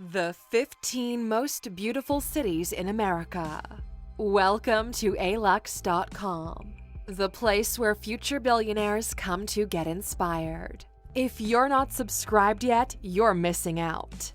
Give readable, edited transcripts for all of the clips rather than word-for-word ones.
The 15 most beautiful cities in America. Welcome to alux.com, the place where future billionaires come to get inspired. If you're not subscribed yet, you're missing out.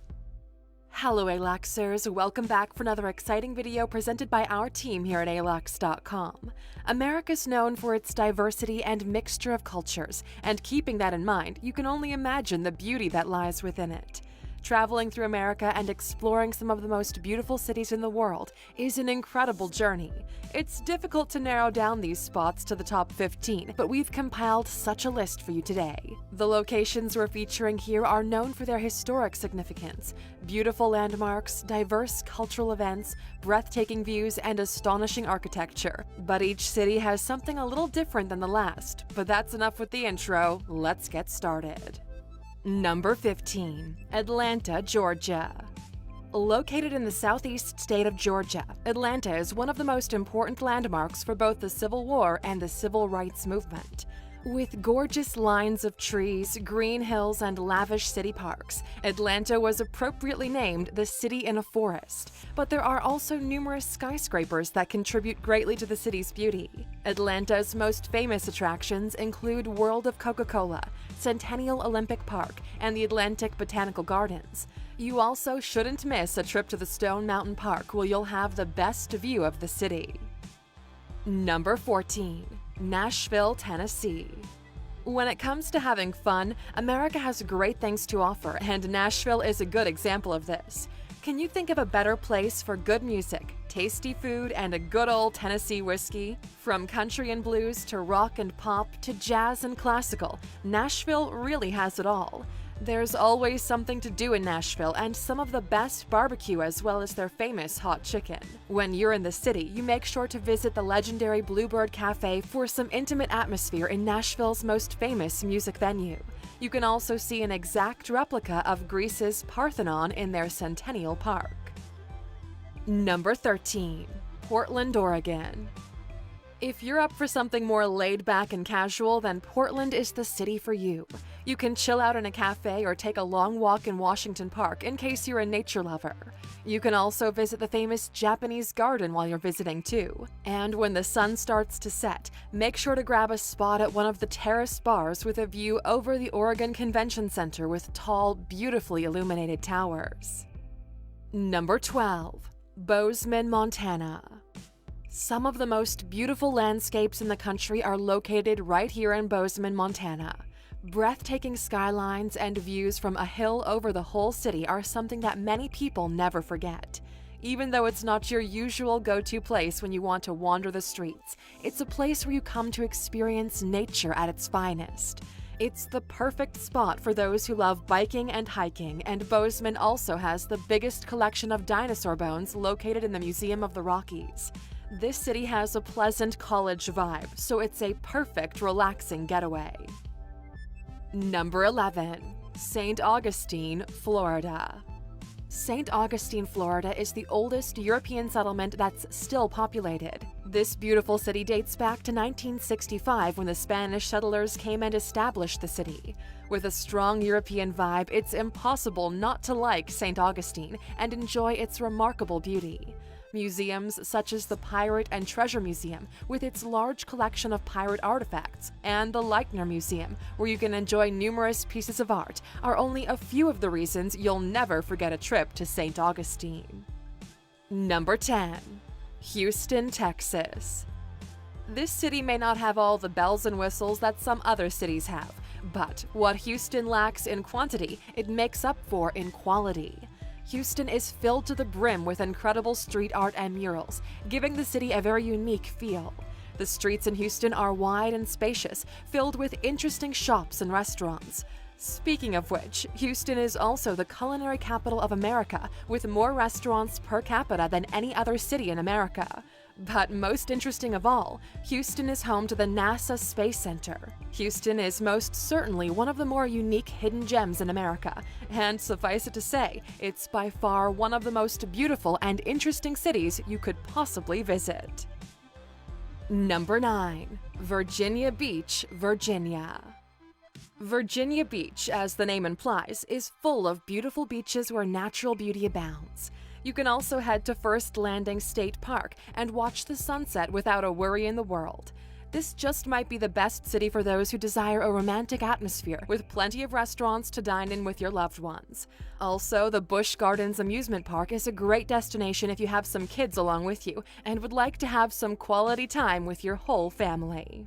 Hello Aluxers, welcome back for another exciting video presented by our team here at alux.com. America's known for its diversity and mixture of cultures, and keeping that in mind, you can only imagine the beauty that lies within it. Traveling through America and exploring some of the most beautiful cities in the world is an incredible journey. It's difficult to narrow down these spots to the top 15, but we've compiled such a list for you today. The locations we're featuring here are known for their historic significance, beautiful landmarks, diverse cultural events, breathtaking views, and astonishing architecture. But each city has something a little different than the last. But that's enough with the intro, let's get started. Number 15. Atlanta, Georgia. Located in the southeast state of Georgia, Atlanta is one of the most important landmarks for both the Civil War and the Civil Rights Movement. With gorgeous lines of trees, green hills, and lavish city parks, Atlanta was appropriately named the city in a forest. But there are also numerous skyscrapers that contribute greatly to the city's beauty. Atlanta's most famous attractions include World of Coca-Cola, Centennial Olympic Park, and the Atlantic Botanical Gardens. You also shouldn't miss a trip to the Stone Mountain Park, where you'll have the best view of the city. Number 14. Nashville, Tennessee. When it comes to having fun, America has great things to offer, and Nashville is a good example of this. Can you think of a better place for good music, tasty food, and a good old Tennessee whiskey? From country and blues to rock and pop to jazz and classical, Nashville really has it all. There's always something to do in Nashville and some of the best barbecue as well as their famous hot chicken. When you're in the city, you make sure to visit the legendary Bluebird Cafe for some intimate atmosphere in Nashville's most famous music venue. You can also see an exact replica of Greece's Parthenon in their Centennial Park. Number 13. Portland, Oregon. If you're up for something more laid back and casual, then Portland is the city for you. You can chill out in a cafe or take a long walk in Washington Park in case you're a nature lover. You can also visit the famous Japanese garden while you're visiting too. And when the sun starts to set, make sure to grab a spot at one of the terrace bars with a view over the Oregon Convention Center with tall, beautifully illuminated towers. Number 12. Bozeman, Montana. Some of the most beautiful landscapes in the country are located right here in Bozeman, Montana. Breathtaking skylines and views from a hill over the whole city are something that many people never forget. Even though it's not your usual go-to place when you want to wander the streets, it's a place where you come to experience nature at its finest. It's the perfect spot for those who love biking and hiking, and Bozeman also has the biggest collection of dinosaur bones located in the Museum of the Rockies. This city has a pleasant college vibe, so it's a perfect relaxing getaway. Number 11. St. Augustine, Florida. St. Augustine, Florida is the oldest European settlement that's still populated. This beautiful city dates back to 1965 when the Spanish settlers came and established the city. With a strong European vibe, it's impossible not to like St. Augustine and enjoy its remarkable beauty. Museums such as the Pirate and Treasure Museum, with its large collection of pirate artifacts, and the Leichner Museum, where you can enjoy numerous pieces of art, are only a few of the reasons you'll never forget a trip to St. Augustine. Number 10. Houston, Texas. This city may not have all the bells and whistles that some other cities have, but what Houston lacks in quantity, it makes up for in quality. Houston is filled to the brim with incredible street art and murals, giving the city a very unique feel. The streets in Houston are wide and spacious, filled with interesting shops and restaurants. Speaking of which, Houston is also the culinary capital of America, with more restaurants per capita than any other city in America. But most interesting of all, Houston is home to the NASA Space Center. Houston is most certainly one of the more unique hidden gems in America, and suffice it to say, it's by far one of the most beautiful and interesting cities you could possibly visit. Number 9. Virginia Beach, Virginia. Virginia Beach, as the name implies, is full of beautiful beaches where natural beauty abounds. You can also head to First Landing State Park and watch the sunset without a worry in the world. This just might be the best city for those who desire a romantic atmosphere, with plenty of restaurants to dine in with your loved ones. Also, the Busch Gardens Amusement Park is a great destination if you have some kids along with you and would like to have some quality time with your whole family.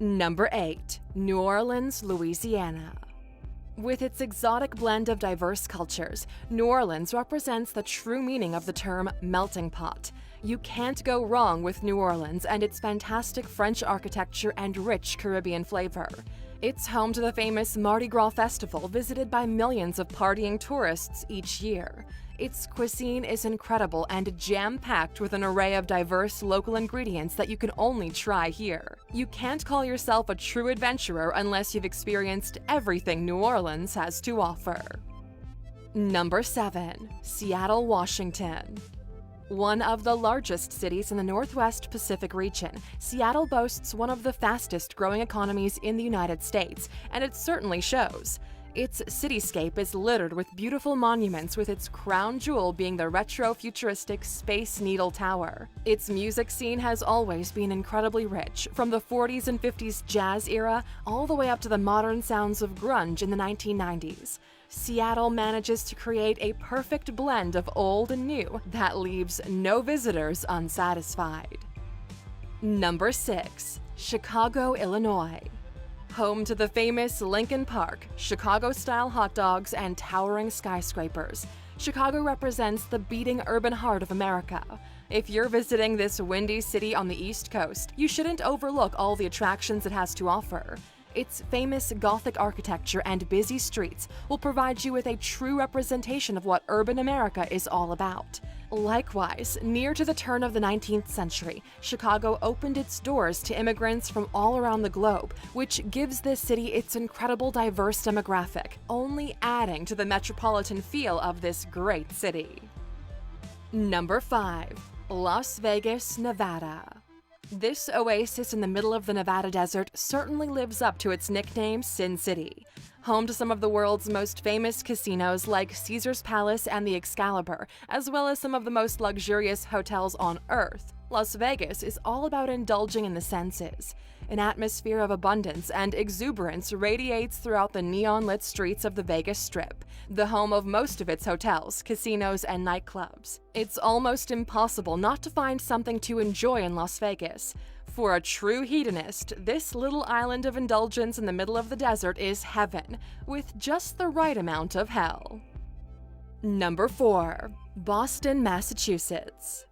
Number 8. New Orleans, Louisiana. With its exotic blend of diverse cultures, New Orleans represents the true meaning of the term melting pot. You can't go wrong with New Orleans and its fantastic French architecture and rich Caribbean flavor. It's home to the famous Mardi Gras Festival, visited by millions of partying tourists each year. Its cuisine is incredible and jam-packed with an array of diverse local ingredients that you can only try here. You can't call yourself a true adventurer unless you've experienced everything New Orleans has to offer. Number 7. Seattle, Washington. One of the largest cities in the Northwest Pacific region, Seattle boasts one of the fastest-growing economies in the United States, and it certainly shows. Its cityscape is littered with beautiful monuments, with its crown jewel being the retro-futuristic Space Needle Tower. Its music scene has always been incredibly rich, from the 40s and 50s jazz era all the way up to the modern sounds of grunge in the 1990s. Seattle manages to create a perfect blend of old and new that leaves no visitors unsatisfied. Number 6. Chicago, Illinois. Home to the famous Lincoln Park, Chicago-style hot dogs, and towering skyscrapers, Chicago represents the beating urban heart of America. If you're visiting this windy city on the East Coast, you shouldn't overlook all the attractions it has to offer. Its famous Gothic architecture and busy streets will provide you with a true representation of what urban America is all about. Likewise, near to the turn of the 19th century, Chicago opened its doors to immigrants from all around the globe, which gives this city its incredible diverse demographic, only adding to the metropolitan feel of this great city. Number 5. Las Vegas, Nevada. This oasis in the middle of the Nevada desert certainly lives up to its nickname, Sin City. Home to some of the world's most famous casinos like Caesar's Palace and the Excalibur, as well as some of the most luxurious hotels on Earth, Las Vegas is all about indulging in the senses. An atmosphere of abundance and exuberance radiates throughout the neon-lit streets of the Vegas Strip, the home of most of its hotels, casinos, and nightclubs. It's almost impossible not to find something to enjoy in Las Vegas. For a true hedonist, this little island of indulgence in the middle of the desert is heaven, with just the right amount of hell. Number 4. Boston, Massachusetts.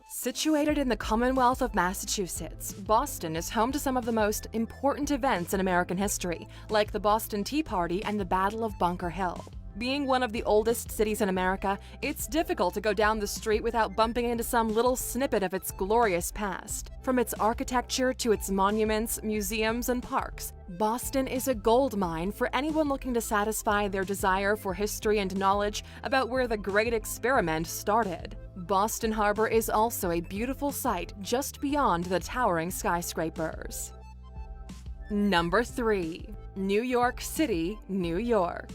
Situated in the Commonwealth of Massachusetts, Boston is home to some of the most important events in American history, like the Boston Tea Party and the Battle of Bunker Hill. Being one of the oldest cities in America, it's difficult to go down the street without bumping into some little snippet of its glorious past. From its architecture to its monuments, museums, and parks, Boston is a gold mine for anyone looking to satisfy their desire for history and knowledge about where the Great Experiment started. Boston Harbor is also a beautiful sight just beyond the towering skyscrapers. Number 3. New York City, New York.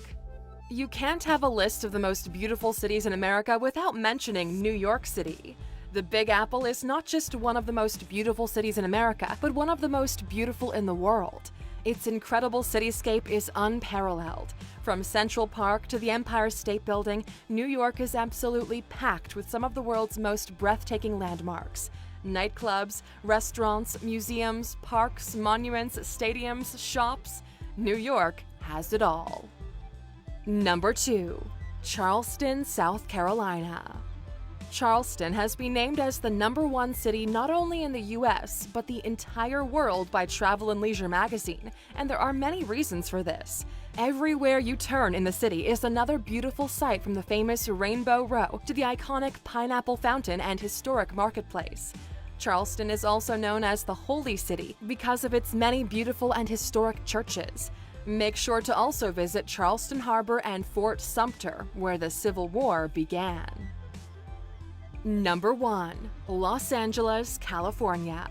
You can't have a list of the most beautiful cities in America without mentioning New York City. The Big Apple is not just one of the most beautiful cities in America, but one of the most beautiful in the world. Its incredible cityscape is unparalleled. From Central Park to the Empire State Building, New York is absolutely packed with some of the world's most breathtaking landmarks. Nightclubs, restaurants, museums, parks, monuments, stadiums, shops. New York has it all. Number 2. Charleston, South Carolina. Charleston has been named as the #1 city not only in the US, but the entire world by Travel + Leisure magazine, and there are many reasons for this. Everywhere you turn in the city is another beautiful sight, from the famous Rainbow Row to the iconic Pineapple Fountain and historic marketplace. Charleston is also known as the Holy City because of its many beautiful and historic churches. Make sure to also visit Charleston Harbor and Fort Sumter, where the Civil War began. Number 1. Los Angeles, California.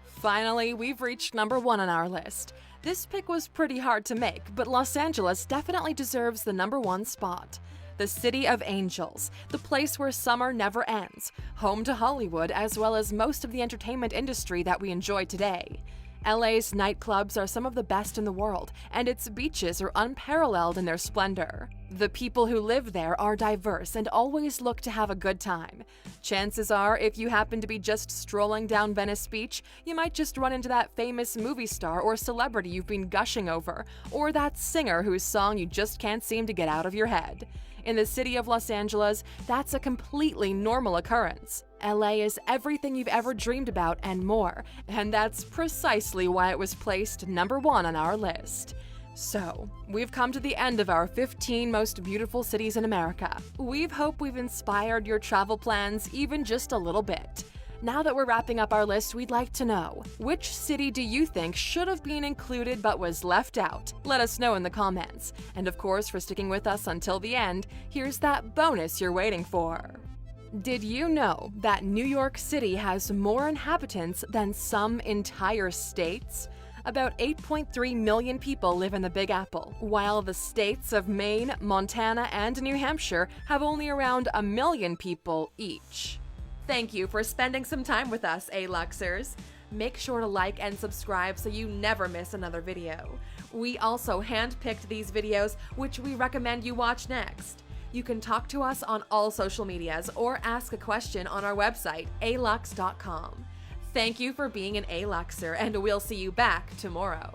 Finally, we've reached number 1 on our list. This pick was pretty hard to make, but Los Angeles definitely deserves the #1 spot. The City of Angels, the place where summer never ends, home to Hollywood as well as most of the entertainment industry that we enjoy today. LA's nightclubs are some of the best in the world, and its beaches are unparalleled in their splendor. The people who live there are diverse and always look to have a good time. Chances are, if you happen to be just strolling down Venice Beach, you might just run into that famous movie star or celebrity you've been gushing over, or that singer whose song you just can't seem to get out of your head. In the city of Los Angeles, that's a completely normal occurrence. LA is everything you've ever dreamed about and more, and that's precisely why it was placed #1 on our list. So, we've come to the end of our 15 most beautiful cities in America. We hope we've inspired your travel plans even just a little bit. Now that we're wrapping up our list, we'd like to know, which city do you think should have been included but was left out? Let us know in the comments. And of course, for sticking with us until the end, here's that bonus you're waiting for. Did you know that New York City has more inhabitants than some entire states? About 8.3 million people live in the Big Apple, while the states of Maine, Montana, and New Hampshire have only around 1 million people each. Thank you for spending some time with us, A-Luxers. Make sure to like and subscribe so you never miss another video. We also handpicked these videos, which we recommend you watch next. You can talk to us on all social medias or ask a question on our website, alux.com. Thank you for being an A-Luxer, and we'll see you back tomorrow.